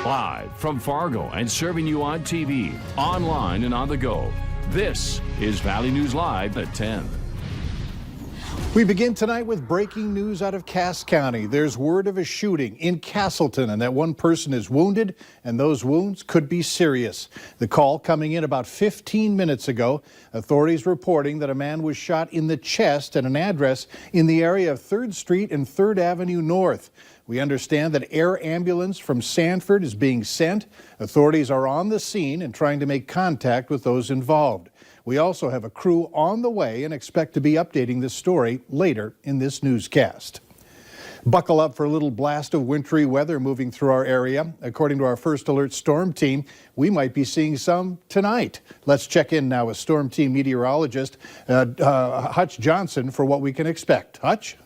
Live from Fargo and serving you on TV, online, and on the go. This is Valley News Live at 10. We begin tonight with breaking news out of Cass County. There's word of a shooting in Castleton and that one person is wounded and those wounds could be serious. The call coming in about 15 minutes ago. Authorities reporting that a man was shot in the chest at an address in the area of 3rd Street and 3rd Avenue North. We understand that air ambulance from Sanford is being sent. Authorities are on the scene and trying to make contact with those involved. We also have a crew on the way and expect to be updating this story later in this newscast. Buckle up for a little blast of wintry weather moving through our area. According to our First Alert Storm Team, we might be seeing some tonight. Let's check in now with Storm Team meteorologist Hutch Johnson for what we can expect. Hutch?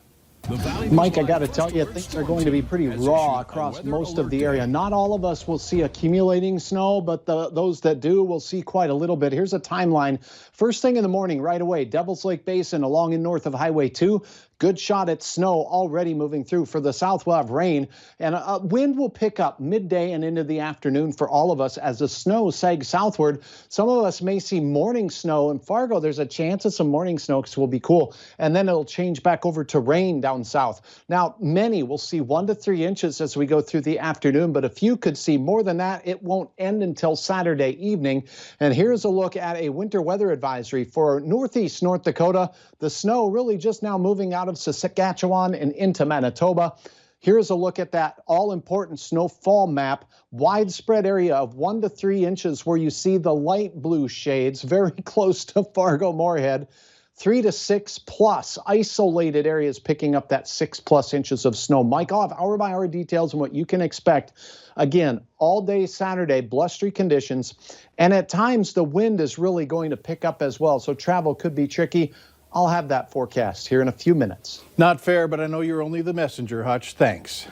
Mike, I got to tell you, things are going to be pretty raw across most of the area. Not all of us will see accumulating snow, but those that do will see quite a little bit. Here's a timeline. First thing in the morning, right away, Devils Lake Basin along and north of Highway 2. Good shot at snow already moving through. For the south, we'll have rain, and wind will pick up midday and into the afternoon for all of us as the snow sags southward. Some of us may see morning snow. In Fargo, there's a chance of some morning snow because it will be cool, and then it'll change back over to rain down south. Now, many will see 1 to 3 inches as we go through the afternoon, but a few could see more than that. It won't end until Saturday evening. And here's a look at a winter weather advisory for northeast North Dakota. The snow really just now moving out of Saskatchewan and into Manitoba. Here's a look at that all-important snowfall map. Widespread area of 1 to 3 inches where you see the light blue shades very close to Fargo-Moorhead. 3 to 6 plus isolated areas picking up that 6 plus inches of snow. Mike, I'll have hour-by-hour details on what you can expect. Again, all day Saturday, blustery conditions. And at times, the wind is really going to pick up as well. So travel could be tricky. I'll have that forecast here in a few minutes. Not fair, but I know you're only the messenger, Hutch. Thanks.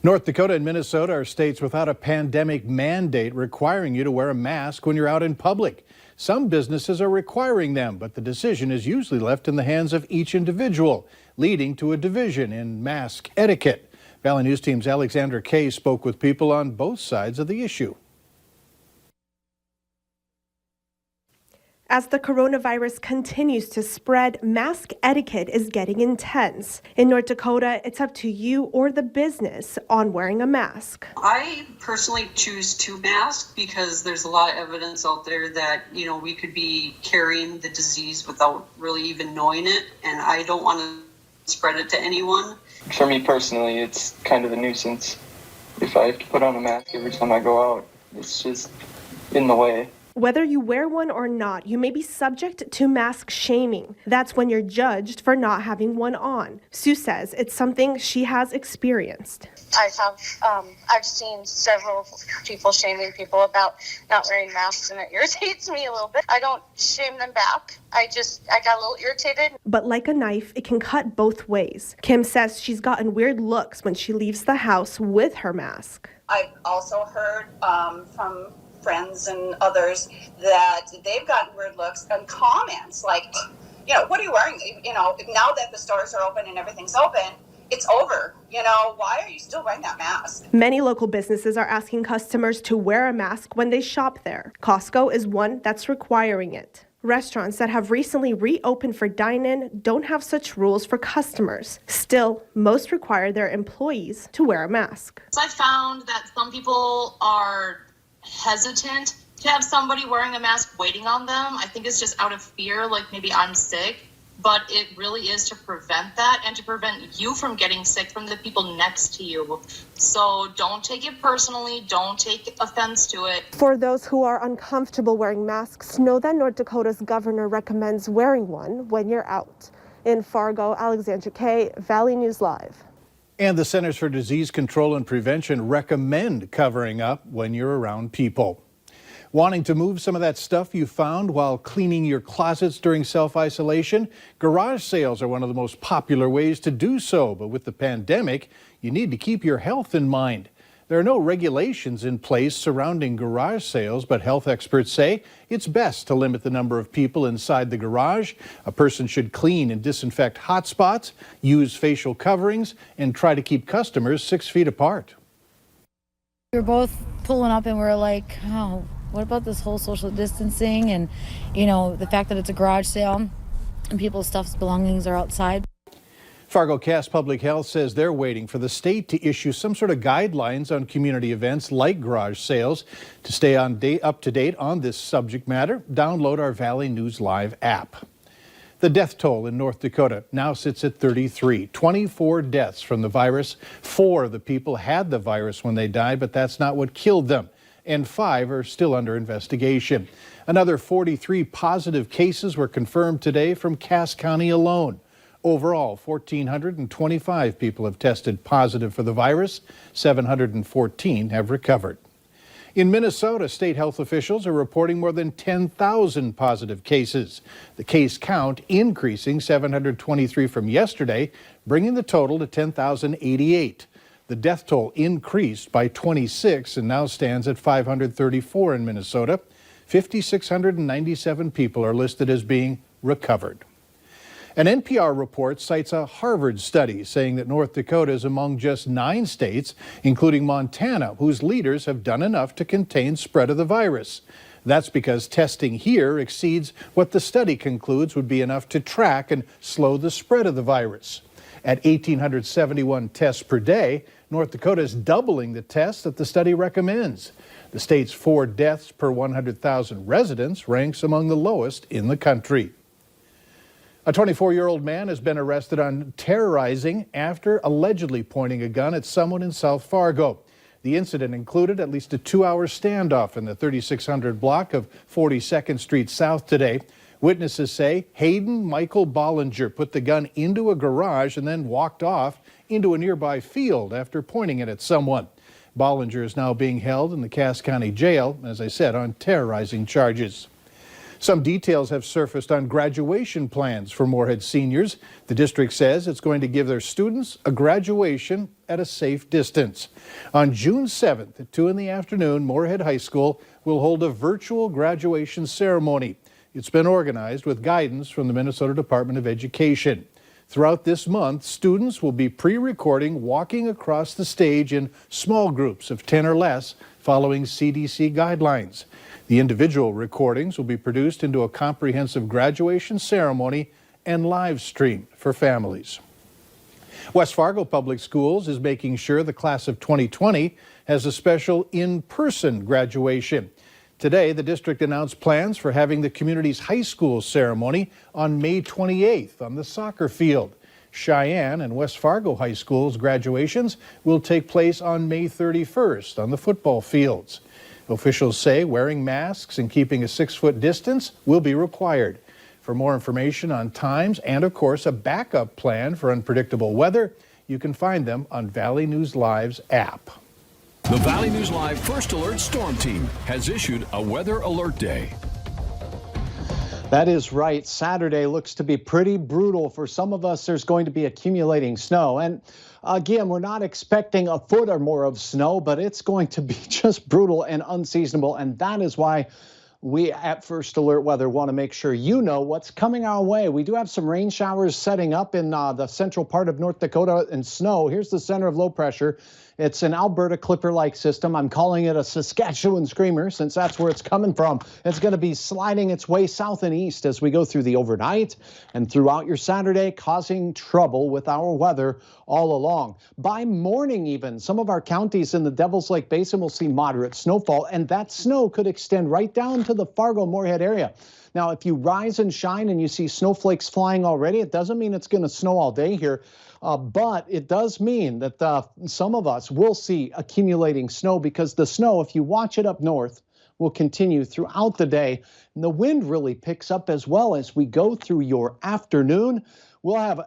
North Dakota and Minnesota are states without a pandemic mandate requiring you to wear a mask when you're out in public. Some businesses are requiring them, but the decision is usually left in the hands of each individual, leading to a division in mask etiquette. Valley News Team's Alexander Kay spoke with people on both sides of the issue. As the coronavirus continues to spread, mask etiquette is getting intense. In North Dakota, it's up to you or the business on wearing a mask. I personally choose to mask because there's a lot of evidence out there that, we could be carrying the disease without really even knowing it, and I don't want to spread it to anyone. For me personally, it's kind of a nuisance. If I have to put on a mask every time I go out, it's just in the way. Whether you wear one or not, you may be subject to mask shaming. That's when you're judged for not having one on. Sue says it's something she has experienced. I've seen several people shaming people about not wearing masks, and it irritates me a little bit. I don't shame them back. I got a little irritated. But like a knife, it can cut both ways. Kim says she's gotten weird looks when she leaves the house with her mask. I've also heard from friends and others that they've gotten weird looks and comments like, what are you wearing? Now that the stores are open and everything's open, it's over. Why are you still wearing that mask? Many local businesses are asking customers to wear a mask when they shop there. Costco is one that's requiring it. Restaurants that have recently reopened for dine-in don't have such rules for customers. Still, most require their employees to wear a mask. So I found that some people are hesitant to have somebody wearing a mask waiting on them. I think it's just out of fear, like maybe I'm sick, but it really is to prevent that and to prevent you from getting sick from the people next to you. So don't take it personally, don't take offense to it. For those who are uncomfortable wearing masks, know that North Dakota's governor recommends wearing one when you're out. In Fargo, Alexandra Kay, Valley News Live. And the Centers for Disease Control and Prevention recommend covering up when you're around people. Wanting to move some of that stuff you found while cleaning your closets during self-isolation? Garage sales are one of the most popular ways to do so, but with the pandemic, you need to keep your health in mind. There are no regulations in place surrounding garage sales, but health experts say it's best to limit the number of people inside the garage. A person should clean and disinfect hot spots, use facial coverings, and try to keep customers 6 feet apart. We're both pulling up and we're like, oh, what about this whole social distancing and, you know, the fact that it's a garage sale and people's stuff's belongings are outside. Fargo Cass Public Health says they're waiting for the state to issue some sort of guidelines on community events like garage sales. To stay up to date on this subject matter, download our Valley News Live app. The death toll in North Dakota now sits at 33. 24 deaths from the virus. 4 of the people had the virus when they died, but that's not what killed them. And 5 are still under investigation. Another 43 positive cases were confirmed today from Cass County alone. Overall, 1,425 people have tested positive for the virus. 714 have recovered. In Minnesota, state health officials are reporting more than 10,000 positive cases. The case count increasing 723 from yesterday, bringing the total to 10,088. The death toll increased by 26 and now stands at 534 in Minnesota. 5,697 people are listed as being recovered. An NPR report cites a Harvard study saying that North Dakota is among just 9 states, including Montana, whose leaders have done enough to contain spread of the virus. That's because testing here exceeds what the study concludes would be enough to track and slow the spread of the virus. At 1,871 tests per day, North Dakota is doubling the tests that the study recommends. The state's 4 deaths per 100,000 residents ranks among the lowest in the country. A 24-year-old man has been arrested on terrorizing after allegedly pointing a gun at someone in South Fargo. The incident included at least a 2-hour standoff in the 3600 block of 42nd Street South today. Witnesses say Hayden Michael Bollinger put the gun into a garage and then walked off into a nearby field after pointing it at someone. Bollinger is now being held in the Cass County Jail, as I said, on terrorizing charges. Some details have surfaced on graduation plans for Moorhead seniors. The district says it's going to give their students a graduation at a safe distance. On June 7th at 2 in the afternoon, Moorhead High School will hold a virtual graduation ceremony. It's been organized with guidance from the Minnesota Department of Education. Throughout this month, students will be pre-recording walking across the stage in small groups of 10 or less, following CDC guidelines. The individual recordings will be produced into a comprehensive graduation ceremony and live streamed for families. West Fargo Public Schools is making sure the class of 2020 has a special in-person graduation. Today, the district announced plans for having the community's high school ceremony on May 28th on the soccer field. Cheyenne and West Fargo High School's graduations will take place on May 31st on the football fields. Officials say wearing masks and keeping a 6-foot distance will be required. For more information on times and, of course, a backup plan for unpredictable weather, you can find them on Valley News Live's app. The Valley News Live First Alert Storm Team has issued a weather alert day. That is right. Saturday looks to be pretty brutal. For some of us, there's going to be accumulating snow. And again, we're not expecting a foot or more of snow, but it's going to be just brutal and unseasonable. And that is why we at First Alert Weather want to make sure you know what's coming our way. We do have some rain showers setting up in the central part of North Dakota and snow. Here's the center of low pressure. It's an Alberta Clipper-like system. I'm calling it a Saskatchewan Screamer since that's where it's coming from. It's going to be sliding its way south and east as we go through the overnight and throughout your Saturday, causing trouble with our weather all along. By morning even, some of our counties in the Devil's Lake Basin will see moderate snowfall, and that snow could extend right down to the Fargo-Moorhead area. Now, if you rise and shine and you see snowflakes flying already, it doesn't mean it's going to snow all day here. But it does mean that some of us will see accumulating snow because the snow, if you watch it up north, will continue throughout the day. And the wind really picks up as well as we go through your afternoon. We'll have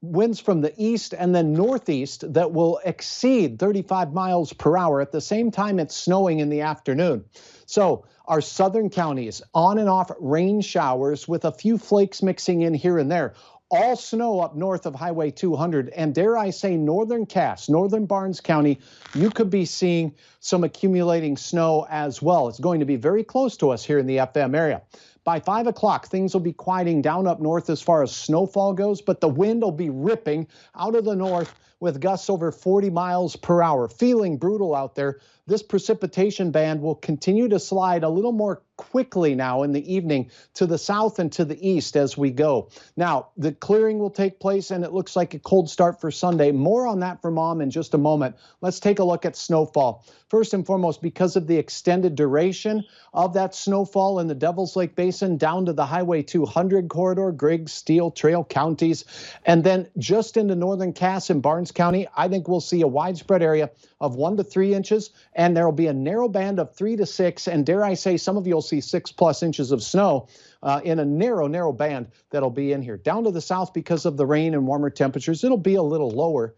winds from the east and then northeast that will exceed 35 miles per hour. At the same time, it's snowing in the afternoon. So our southern counties, on and off rain showers with a few flakes mixing in here and there. All snow up north of Highway 200, and dare I say northern Cass, northern Barnes County, you could be seeing some accumulating snow as well. It's going to be very close to us here in the FM area. By 5 o'clock, things will be quieting down up north as far as snowfall goes, but the wind will be ripping out of the north with gusts over 40 miles per hour. Feeling brutal out there. this precipitation band will continue to slide a little more quickly now in the evening to the south and to the east as we go. Now, the clearing will take place, and it looks like a cold start for Sunday. More on that from Mom in just a moment. Let's take a look at snowfall. First and foremost, because of the extended duration of that snowfall in the Devil's Lake Basin down to the Highway 200 corridor, Griggs, Steele, Trail counties, and then just into northern Cass and Barnes County, I think we'll see a widespread area of 1 to 3 inches, and there will be a narrow band of 3 to 6, and dare I say, some of you will see 6+ inches of snow in a narrow band that'll be in here. Down to the south, because of the rain and warmer temperatures, it'll be a little lower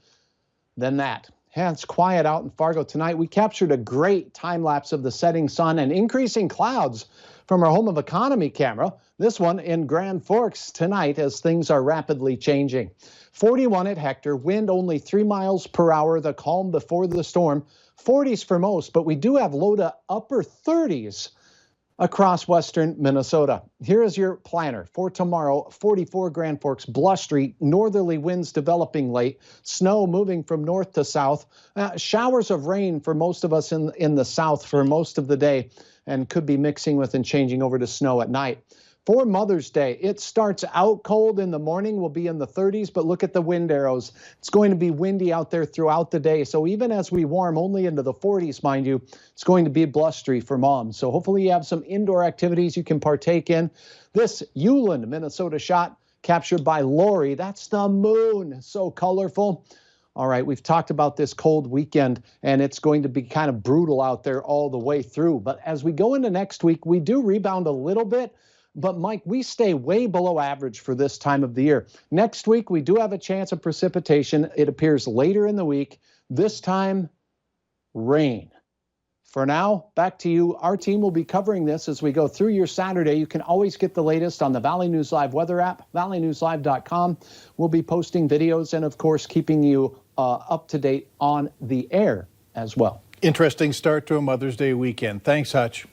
than that. Yeah, it's quiet out in Fargo tonight. We captured a great time lapse of the setting sun and increasing clouds from our Home of Economy camera. This one in Grand Forks tonight as things are rapidly changing. 41 at Hector, wind only 3 miles per hour, the calm before the storm. 40s for most, but we do have low to upper 30s across western Minnesota. Here is your planner for tomorrow. 44 Grand Forks, blustery, northerly winds developing late, snow moving from north to south, showers of rain for most of us in the south for most of the day, and could be mixing with and changing over to snow at night. For Mother's Day, it starts out cold in the morning, will be in the 30s, but look at the wind arrows. It's going to be windy out there throughout the day. So even as we warm only into the 40s, mind you, it's going to be blustery for Mom. So hopefully you have some indoor activities you can partake in. This Uland, Minnesota shot captured by Lori. That's the moon. So colorful. All right, we've talked about this cold weekend, and it's going to be kind of brutal out there all the way through. But as we go into next week, we do rebound a little bit. But, Mike, we stay way below average for this time of the year. Next week, we do have a chance of precipitation. It appears later in the week. This time, rain. For now, back to you. Our team will be covering this as we go through your Saturday. You can always get the latest on the Valley News Live weather app, valleynewslive.com. We'll be posting videos and, of course, keeping you up to date on the air as well. Interesting start to a Mother's Day weekend. Thanks, Hutch.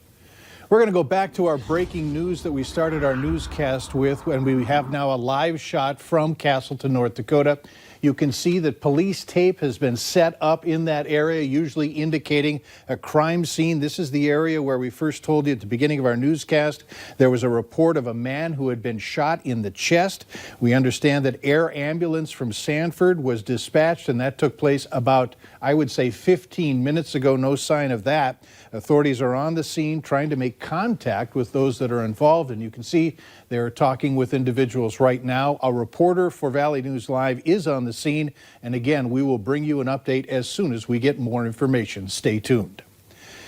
We're going to go back to our breaking news that we started our newscast with, and we have now a live shot from Castleton, North Dakota. You can see that police tape has been set up in that area, usually indicating a crime scene. This is the area where we first told you at the beginning of our newscast there was a report of a man who had been shot in the chest. We understand that air ambulance from Sanford was dispatched, and that took place about, I would say, 15 minutes ago. No sign of that. Authorities are on the scene trying to make contact with those that are involved, and you can see they're talking with individuals right now. A reporter for Valley News Live is on the scene, and again, we will bring you an update as soon as we get more information. Stay tuned.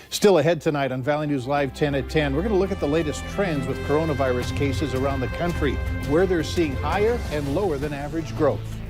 Still ahead tonight on Valley News Live 10 at 10, we're going to look at the latest trends with coronavirus cases around the country, where they're seeing higher and lower than average growth.